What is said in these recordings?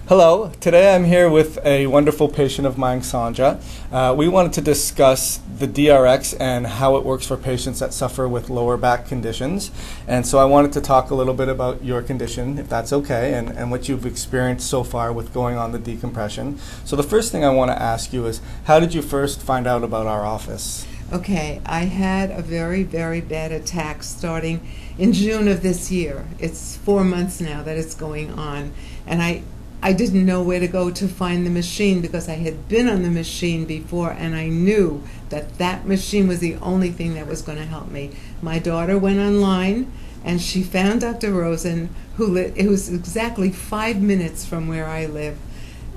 Hello, today I'm here with a wonderful patient of mine, Sandra. We wanted to discuss the DRX and how it works for patients that suffer with lower back conditions. And so I wanted to talk a little bit about your condition, if that's okay, and what you've experienced so far with going on the decompression. So the first thing I want to ask you is, how did you first find out about our office? Okay, I had a very, very bad attack starting in June of this year. It's 4 months now that it's going on, and I didn't know where to go to find the machine because I had been on the machine before, and I knew that that machine was the only thing that was going to help me. My daughter went online and she found Dr. Rosen, it was exactly 5 minutes from where I live.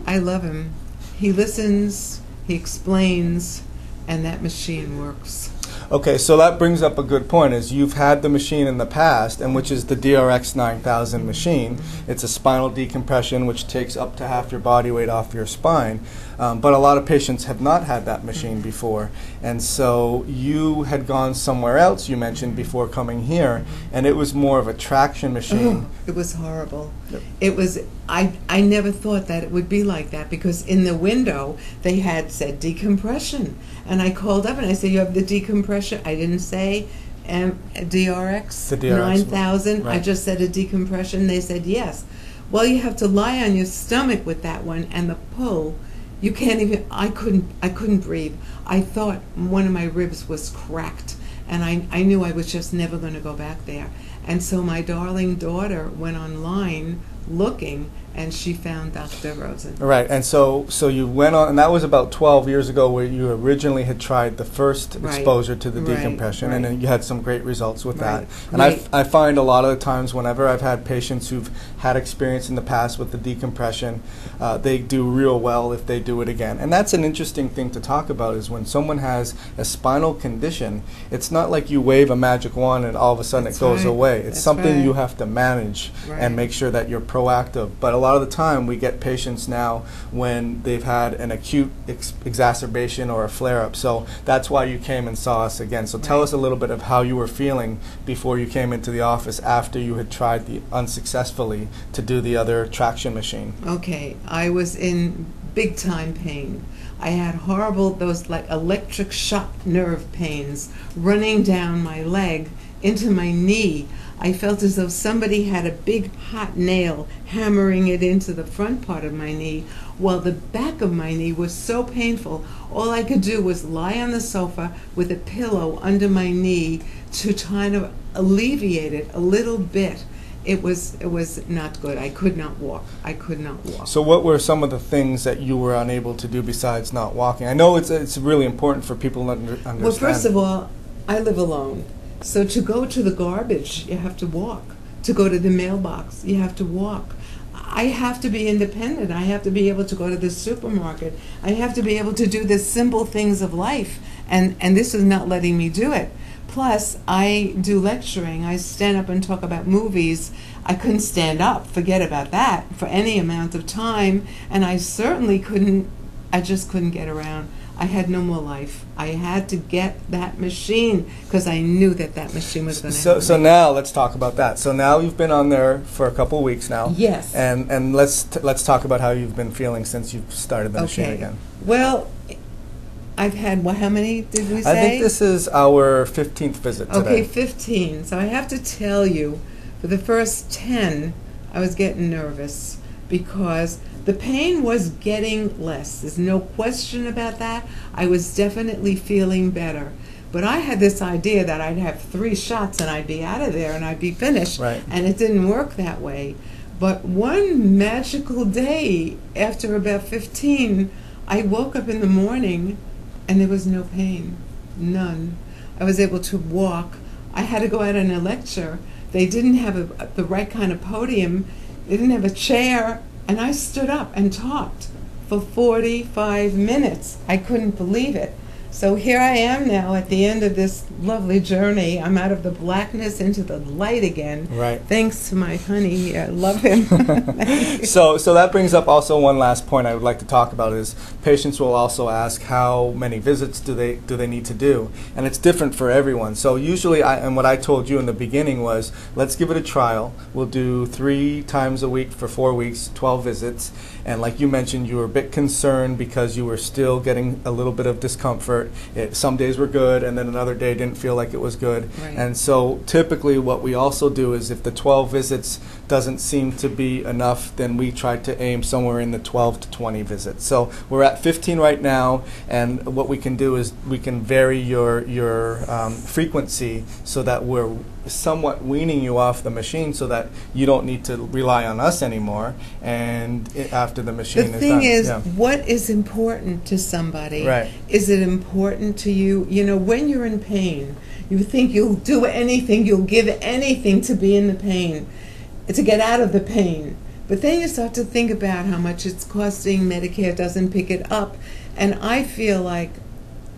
I love him. He listens, he explains, and that machine works. Okay, so that brings up a good point, is you've had the machine in the past, and which is the DRX 9000 machine. It's a spinal decompression which takes up to half your body weight off your spine, but a lot of patients have not had that machine before, and so you had gone somewhere else, you mentioned, before coming here, and it was more of a traction machine. Oh, it was horrible. Yep. It was, I never thought that it would be like that, because in the window they had said decompression, and I called up and I said, you have the decompression. I didn't say DRX, the DRX 9000. right. I just said a decompression. They said yes. Well, you have to lie on your stomach with that one, and the pull, you can't even. I couldn't breathe. I thought one of my ribs was cracked, and I knew I was just never going to go back there. And so my darling daughter went online looking, and she found Dr. Rosen. Right, and so you went on, and that was about 12 years ago, where you originally had tried the first exposure to the decompression, and then you had some great results with that. And I find a lot of the times whenever I've had patients who've had experience in the past with the decompression, they do real well if they do it again. And that's an interesting thing to talk about, is when someone has a spinal condition, it's not like you wave a magic wand and all of a sudden it goes away. It's something you have to manage and make sure that you're proactive. But a lot of the time we get patients now when they've had an acute exacerbation or a flare-up. So that's why you came and saw us again. So tell us a little bit of how you were feeling before you came into the office after you had tried unsuccessfully to do the other traction machine. Okay, I was in big time pain. I had horrible, those like electric shock nerve pains running down my leg into my knee. I felt as though somebody had a big hot nail hammering it into the front part of my knee, while the back of my knee was so painful. All I could do was lie on the sofa with a pillow under my knee to kind of alleviate it a little bit. It was not good. I could not walk. I could not walk. So what were some of the things that you were unable to do besides not walking? I know it's really important for people to understand. Well, first of all, I live alone. So to go to the garbage, you have to walk. To go to the mailbox, you have to walk. I have to be independent. I have to be able to go to the supermarket. I have to be able to do the simple things of life. And this is not letting me do it. Plus, I do lecturing. I stand up and talk about movies. I couldn't stand up, forget about that, for any amount of time. And I certainly I just couldn't get around. I had no more life. I had to get that machine because I knew that machine was going to help me. So now let's talk about that. So now you've been on there for a couple of weeks now. Yes. And let's talk about how you've been feeling since you've started the machine again. Well, I've had, how many did we say? I think this is our 15th visit today. Okay, 15. So I have to tell you, for the first 10, I was getting nervous because the pain was getting less. There's no question about that. I was definitely feeling better. But I had this idea that I'd have 3 shots and I'd be out of there and I'd be finished. Right. And it didn't work that way. But one magical day, after about 15, I woke up in the morning and there was no pain. None. I was able to walk. I had to go out on a lecture. They didn't have the right kind of podium. They didn't have a chair. And I stood up and talked for 45 minutes. I couldn't believe it. So here I am now at the end of this lovely journey. I'm out of the blackness into the light again. Right. Thanks to my honey. I love him. So that brings up also one last point I would like to talk about is patients will also ask how many visits do they need to do, and it's different for everyone. So usually, and what I told you in the beginning was, let's give it a trial. We'll do 3 times a week for 4 weeks, 12 visits. And like you mentioned, you were a bit concerned because you were still getting a little bit of discomfort. Some days were good, and then another day didn't feel like it was good. Right. And so typically what we also do is if the 12 visits doesn't seem to be enough, then we try to aim somewhere in the 12 to 20 visits. So we're at 15 right now, and what we can do is we can vary your frequency so that we're somewhat weaning you off the machine so that you don't need to rely on us anymore, and after the machine is done. The thing is, what is important to somebody? Right. Is it important to you? You know, when you're in pain, you think you'll do anything, you'll give anything to be in the pain, to get out of the pain. But then you start to think about how much it's costing, Medicare doesn't pick it up, and I feel like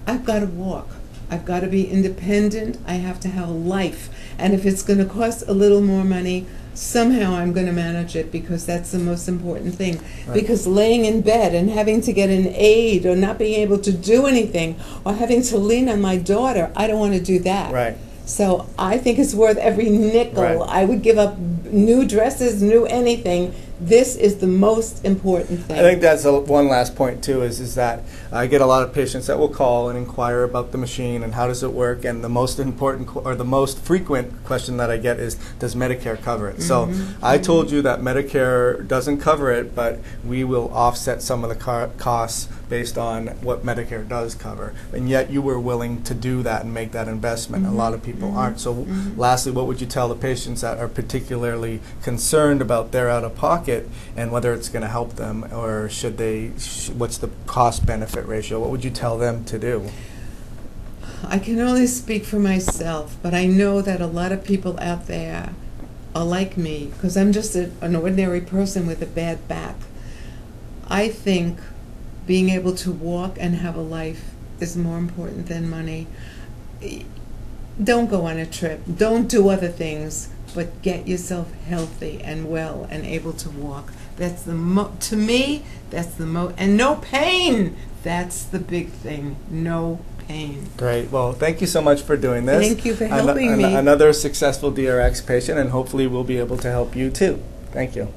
I've got to walk. I've got to be independent. I have to have a life. And if it's going to cost a little more money, somehow I'm going to manage it, because that's the most important thing. Right. Because laying in bed and having to get an aid or not being able to do anything or having to lean on my daughter, I don't want to do that. Right. So I think it's worth every nickel. Right. I would give up new dresses, new anything. This is the most important thing. I think that's one last point too, is that I get a lot of patients that will call and inquire about the machine and how does it work, and the most important or the most frequent question that I get is, does Medicare cover it? So I told you that Medicare doesn't cover it, but we will offset some of the costs based on what Medicare does cover, and yet you were willing to do that and make that investment. A lot of people aren't. So lastly, what would you tell the patients that are particularly concerned about their out-of-pocket and whether it's going to help them, or should they, what's the cost-benefit ratio? What would you tell them to do? I can only speak for myself, but I know that a lot of people out there are like me, because I'm just an ordinary person with a bad back. I think being able to walk and have a life is more important than money. Don't go on a trip. Don't do other things, but get yourself healthy and well and able to walk. That's the to me, that's the and no pain. That's the big thing. No pain. Great. Well, thank you so much for doing this. Thank you for helping me. Another successful DRX patient, and hopefully we'll be able to help you too. Thank you.